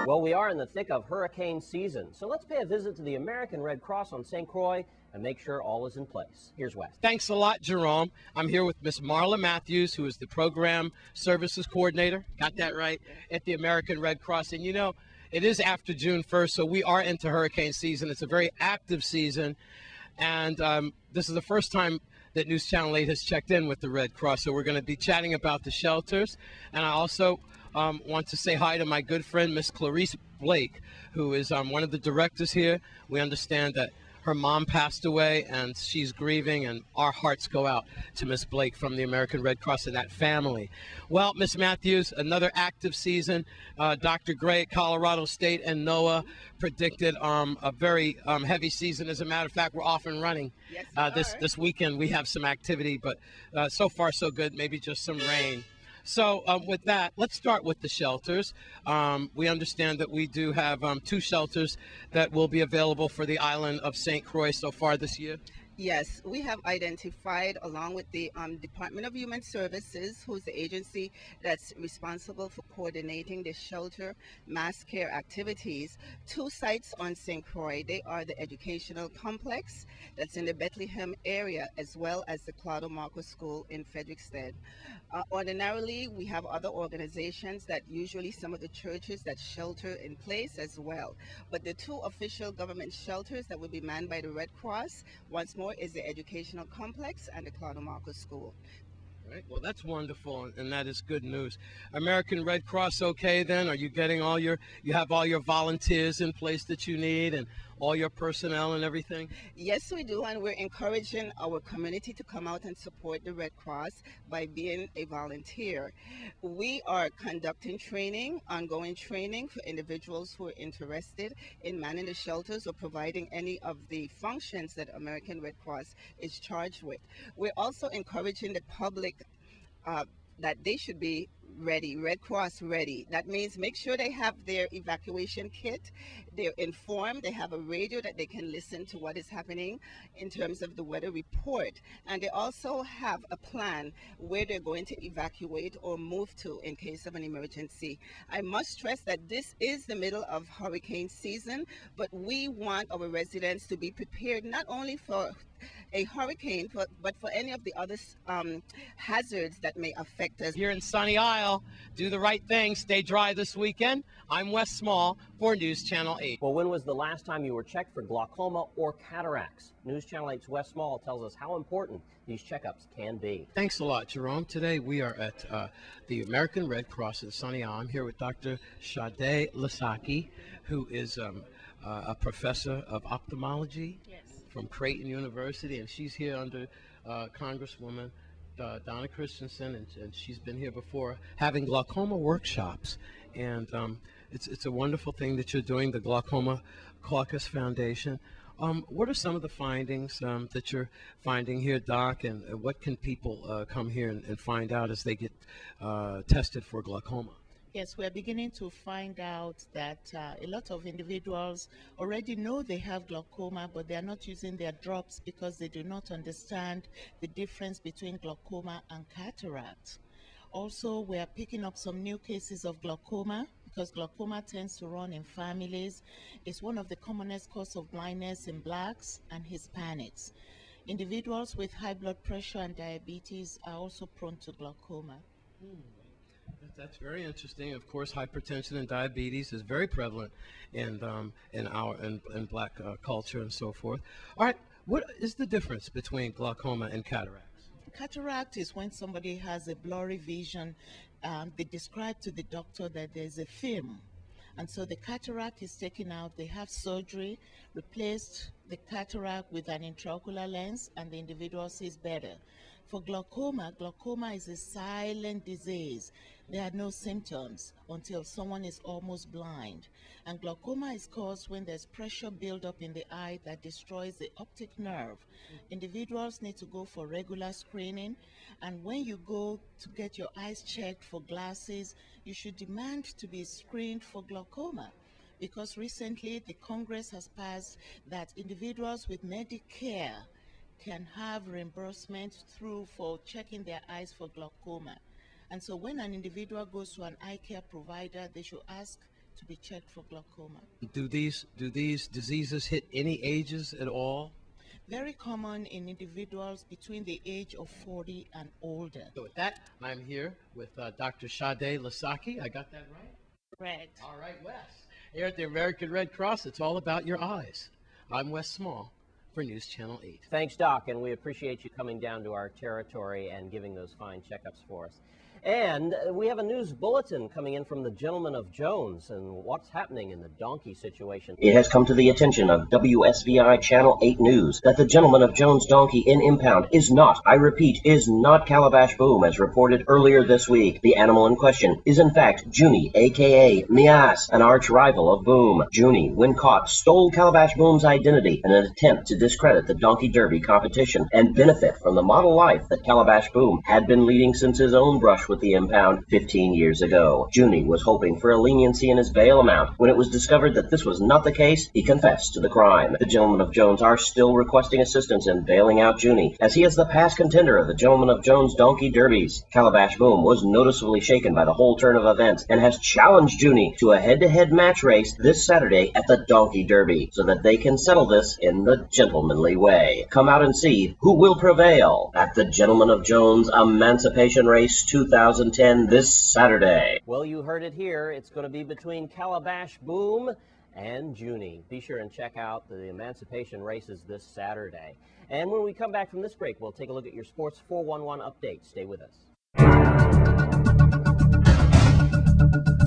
Well, we are in the thick of hurricane season, so let's pay a visit to the American Red Cross on St. Croix and make sure all is in place. Here's Wes. Thanks a lot, Jerome. I'm here with Miss Marla Matthews, who is the Program Services Coordinator, got that right, at the American Red Cross. And you know, it is after June 1st, so we are into hurricane season. It's a very active season, and this is the first time that News Channel 8 has checked in with the Red Cross, so we're going to be chatting about the shelters. And I also want to say hi to my good friend, Miss Clarice Blake, who is one of the directors here. We understand that her mom passed away and she's grieving, and our hearts go out to Miss Blake from the American Red Cross and that family. Well, Miss Matthews, another active season. Dr. Gray at Colorado State and NOAA predicted a very heavy season. As a matter of fact, we're off and running. Yes, this weekend. We have some activity, but so far so good, maybe just some rain. So with that, let's start with the shelters. We understand that we do have 2 shelters that will be available for the island of St. Croix so far this year. Yes, we have identified, along with the Department of Human Services, who's the agency that's responsible for coordinating the shelter mass care activities, 2 sites on St. Croix. They are the educational complex that's in the Bethlehem area, as well as the Claudio Marco School in Frederiksted. Ordinarily, we have other organizations that usually some of the churches that shelter in place as well. But the 2 official government shelters that will be manned by the Red Cross, once more, is the educational complex and the Claudio Marco School. Right. Well, that's wonderful, and that is good news. American Red Cross, okay then? Are you getting you have all your volunteers in place that you need and all your personnel and everything? Yes, we do, and we're encouraging our community to come out and support the Red Cross by being a volunteer. We are conducting training, ongoing training for individuals who are interested in manning the shelters or providing any of the functions that American Red Cross is charged with. We're also encouraging the public that they should be ready, Red Cross ready. That means make sure they have their evacuation kit, they're informed, they have a radio that they can listen to what is happening in terms of the weather report, and they also have a plan where they're going to evacuate or move to in case of an emergency. I must stress that this is the middle of hurricane season, but we want our residents to be prepared not only for a hurricane, but for any of the other hazards that may affect us. Here in Sunny Isle, do the right thing, stay dry this weekend. I'm Wes Small for News Channel 8. Well, when was the last time you were checked for glaucoma or cataracts? News Channel 8's Wes Small tells us how important these checkups can be. Thanks a lot, Jerome. Today we are at the American Red Cross in Sunny Isle. I'm here with Dr. Sade Lasaki, who is a professor of ophthalmology from Creighton University, and she's here under Congresswoman Donna Christensen, and she's been here before having glaucoma workshops. And it's a wonderful thing that you're doing, the Glaucoma Caucus Foundation. What are some of the findings that you're finding here, Doc, and what can people come here and find out as they get tested for glaucoma? Yes, we're beginning to find out that a lot of individuals already know they have glaucoma, but they are not using their drops because they do not understand the difference between glaucoma and cataract. Also, we are picking up some new cases of glaucoma because glaucoma tends to run in families. It's one of the commonest causes of blindness in blacks and Hispanics. Individuals with high blood pressure and diabetes are also prone to glaucoma. That's very interesting. Of course, hypertension and diabetes is very prevalent in black culture and so forth. All right, what is the difference between glaucoma and cataracts? Cataract is when somebody has a blurry vision. They describe to the doctor that there's a film, and so the cataract is taken out. They have surgery, replaced the cataract with an intraocular lens, and the individual sees better. For glaucoma, glaucoma is a silent disease. There are no symptoms until someone is almost blind. And glaucoma is caused when there's pressure buildup in the eye that destroys the optic nerve. Individuals need to go for regular screening. And when you go to get your eyes checked for glasses, you should demand to be screened for glaucoma. Because recently the Congress has passed that individuals with Medicare can have reimbursement for checking their eyes for glaucoma. And so when an individual goes to an eye care provider, they should ask to be checked for glaucoma. Do these diseases hit any ages at all? Very common in individuals between the age of 40 and older. So with that, I'm here with Dr. Sade Lasaki. I got that right? Correct. All right, Wes. Here at the American Red Cross, it's all about your eyes. I'm Wes Small for News Channel 8. Thanks, Doc, and we appreciate you coming down to our territory and giving those fine checkups for us. And we have a news bulletin coming in from the Gentleman of Jones and what's happening in the donkey situation. It has come to the attention of WSVI Channel 8 News that the Gentleman of Jones donkey in impound is not, I repeat, is not Calabash Boom as reported earlier this week. The animal in question is in fact Junie, aka Mias, an arch rival of Boom. Junie, when caught, stole Calabash Boom's identity in an attempt to discredit the Donkey Derby competition and benefit from the model life that Calabash Boom had been leading since his own brush with the impound 15 years ago. Junie was hoping for a leniency in his bail amount. When it was discovered that this was not the case, he confessed to the crime. The Gentlemen of Jones are still requesting assistance in bailing out Junie, as he is the past contender of the Gentlemen of Jones Donkey Derbies. Calabash Boom was noticeably shaken by the whole turn of events and has challenged Junie to a head-to-head match race this Saturday at the Donkey Derby, so that they can settle this in the gentlemanly way. Come out and see who will prevail at the Gentlemen of Jones Emancipation Race 2010 this Saturday. Well, you heard it here. It's going to be between Calabash Boom and Junie. Be sure and check out the Emancipation races this Saturday. And when we come back from this break, we'll take a look at your Sports 411 update. Stay with us.